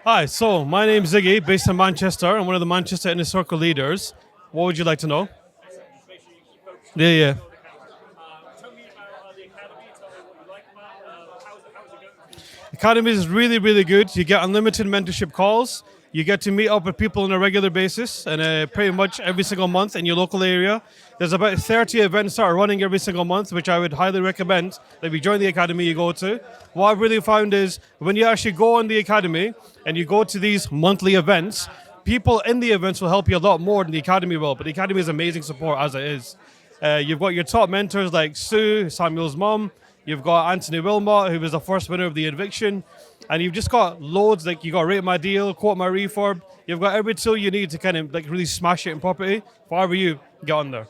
Hi, so my name's Ziggy, based in Manchester. I'm one of the Manchester Inner Circle leaders. What would you like to know? Yeah, yeah. Academy is really, really good. You get unlimited mentorship calls. You get to meet up with people on a regular basis and pretty much every single month in your local area. There's about 30 events that are running every single month, which I would highly recommend that if you join the academy, you go to. What I've really found is when you actually go on the academy and you go to these monthly events, people in the events will help you a lot more than the academy will. But the academy is amazing support as it is. You've got your top mentors like Sue, Samuel's mom. You've got Anthony Wilmot, who was the first winner of the eviction. And you've just got loads, like you got Rate My Deal, Quote My Refurb. You've got every tool you need to kind of like really smash it in property. However you get on there.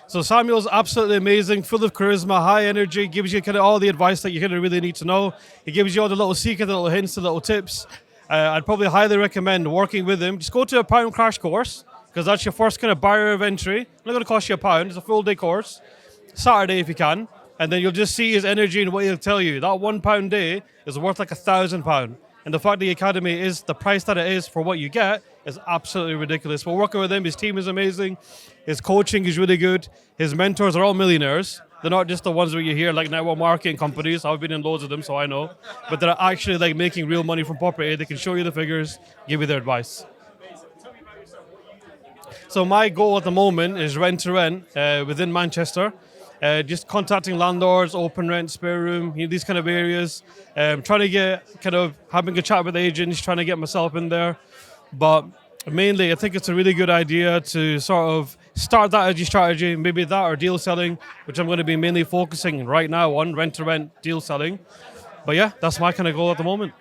So Samuel's absolutely amazing, full of charisma, high energy, gives you kind of all the advice that you kind of really need to know. He gives you all the little secrets, the little hints, the little tips. I'd probably highly recommend working with him. Just go to a pound crash course because that's your first kind of barrier of entry. It's not going to cost you a pound. It's a full day course. Saturday if you can. And then you'll just see his energy and what he'll tell you. That £1 day is worth like £1,000. And the fact the academy is the price that it is for what you get is absolutely ridiculous. We're working with him. His team is amazing. His coaching is really good. His mentors are all millionaires. They're not just the ones where you hear like network marketing companies. I've been in loads of them, so I know. But they're actually like making real money from property. They can show you the figures, give you their advice. So my goal at the moment is rent to rent within Manchester. Just contacting landlords, open rent, spare room, these kind of areas. Trying to get kind of having a chat with agents, trying to get myself in there. But mainly, I think it's a really good idea to sort of start that as your strategy, maybe that or deal selling, which I'm going to be mainly focusing right now on rent to rent deal selling. But yeah, that's my kind of goal at the moment.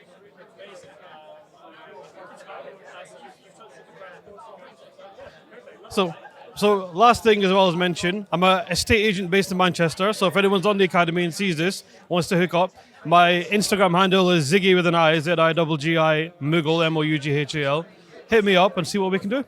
So, so last thing as well as mentioned, I'm a estate agent based in Manchester. So if anyone's on the academy and sees this, wants to hook up, my Instagram handle is Ziggy with an I, Ziggi Mughal, Moughal. Hit me up and see what we can do.